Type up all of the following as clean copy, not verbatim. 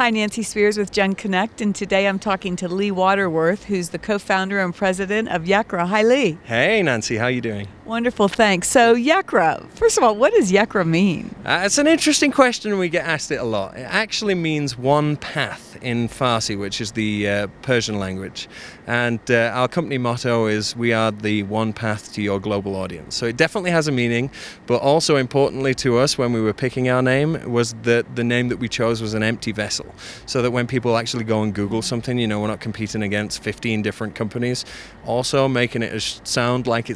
Hi, Nancy Spears with genConnect, and today I'm talking to Lee Waterworth, who's the co-founder and president of Yekra. Hi, Lee. Hey, Nancy, how you doing? Wonderful, thanks. So Yekra, first of all, what does Yekra mean? It's an interesting question, and we get asked it a lot. It actually means one path in Farsi, which is the Persian language. And our company motto is, we are the one path to your global audience. So it definitely has a meaning, but also importantly to us when we were picking our name was that the name that we chose was an empty vessel. So that when people actually go and Google something, we're not competing against 15 different companies. Also making it spelled like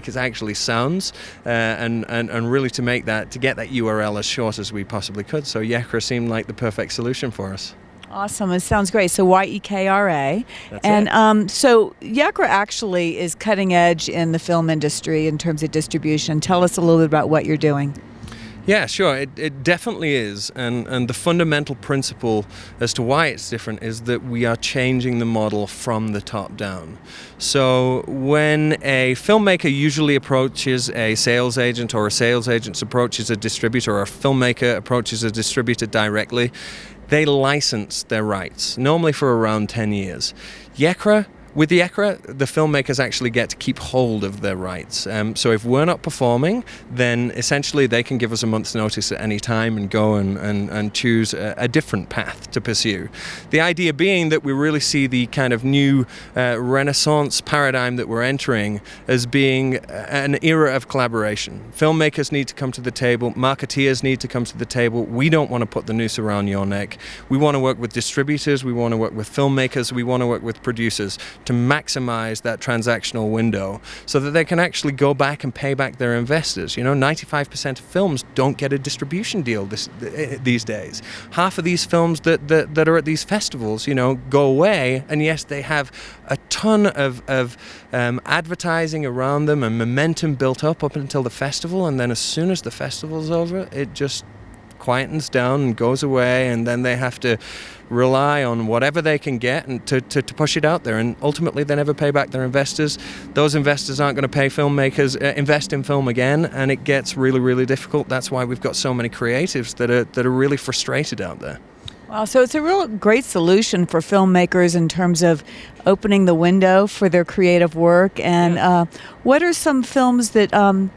it actually sounds, and really to get that URL as short as we possibly could. So Yekra seemed like the perfect solution for us. Awesome. It sounds great. So Yekra. That's and it. So Yekra actually is cutting edge in the film industry in terms of distribution. Tell us a little bit about what you're doing. Yeah, sure. It definitely is. And the fundamental principle as to why it's different is that we are changing the model from the top down. So when a filmmaker usually approaches a sales agent, or a sales agent approaches a distributor, or a filmmaker approaches a distributor directly, they license their rights, normally for around 10 years. With Yekra, the filmmakers actually get to keep hold of their rights. So if we're not performing, then essentially they can give us a month's notice at any time and go and choose a different path to pursue. The idea being that we really see the kind of new Renaissance paradigm that we're entering as being an era of collaboration. Filmmakers need to come to the table, marketeers need to come to the table. We don't want to put the noose around your neck. We want to work with distributors, we want to work with filmmakers, we want to work with producers to maximize that transactional window so that they can actually go back and pay back their investors. 95% of films don't get a distribution deal these days. Half of these films that are at these festivals, go away, and yes, they have a ton of advertising around them and momentum built up until the festival, and then as soon as the festival's over, it just quietens down and goes away, and then they have to rely on whatever they can get and to push it out there, and ultimately they never pay back their investors. Those investors aren't going to pay filmmakers invest in film again, and it gets really, really difficult. That's why we've got so many creatives that are really frustrated out there. Wow, so it's a real great solution for filmmakers in terms of opening the window for their creative work. And what are some films that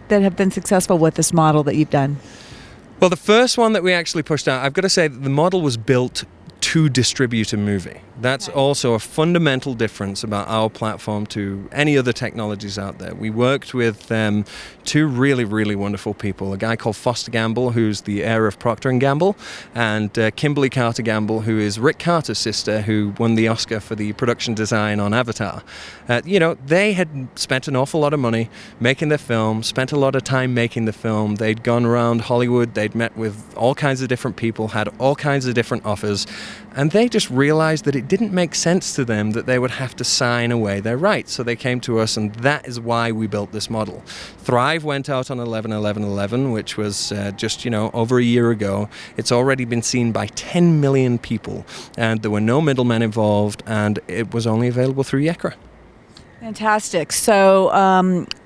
have been successful with this model that you've done? Well, the first one that we actually pushed out, I've got to say that the model was built to distribute a movie. That's also a fundamental difference about our platform to any other technologies out there. We worked with two really, really wonderful people, a guy called Foster Gamble, who's the heir of Procter & Gamble, and Kimberly Carter Gamble, who is Rick Carter's sister, who won the Oscar for the production design on Avatar. They had spent an awful lot of money making their film, spent a lot of time making the film. They'd gone around Hollywood, they'd met with all kinds of different people, had all kinds of different offers, and they just realized that it didn't make sense to them that they would have to sign away their rights. So they came to us, and that is why we built this model. Thrive went out on 11/11/11, which was just over a year ago. It's already been seen by 10 million people, and there were no middlemen involved, and it was only available through Yekra. Fantastic. So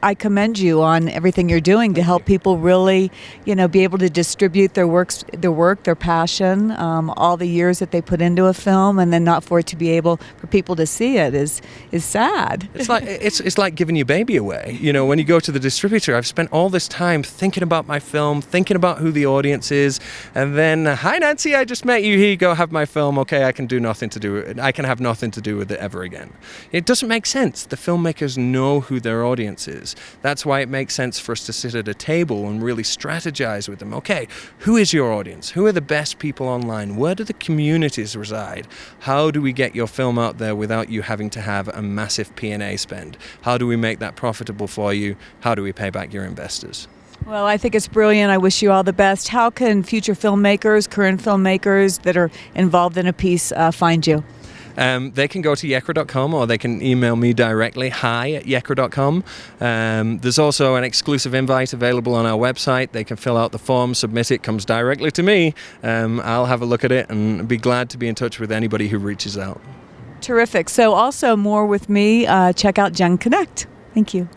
I commend you on everything you're doing to help people really, be able to distribute their work, their passion, all the years that they put into a film, and then not for it to be able for people to see it is sad. It's like giving your baby away. When you go to the distributor, I've spent all this time thinking about my film, thinking about who the audience is, and then, hi Nancy, I just met you. Here you go, have my film. Okay, I can have nothing to do with it ever again. It doesn't make sense. The filmmakers know who their audience is. That's why it makes sense for us to sit at a table and really strategize with them. Okay, who is your audience? Who are the best people online? Where do the communities reside? How do we get your film out there without you having to have a massive P&A spend? How do we make that profitable for you? How do we pay back your investors? Well, I think it's brilliant. I wish you all the best. How can future filmmakers, current filmmakers that are involved in a piece find you? They can go to yekra.com, or they can email me directly, hi@yekra.com. There's also an exclusive invite available on our website. They can fill out the form, submit it, comes directly to me. I'll have a look at it and be glad to be in touch with anybody who reaches out. Terrific. So also more with me, check out genConnect. Thank you.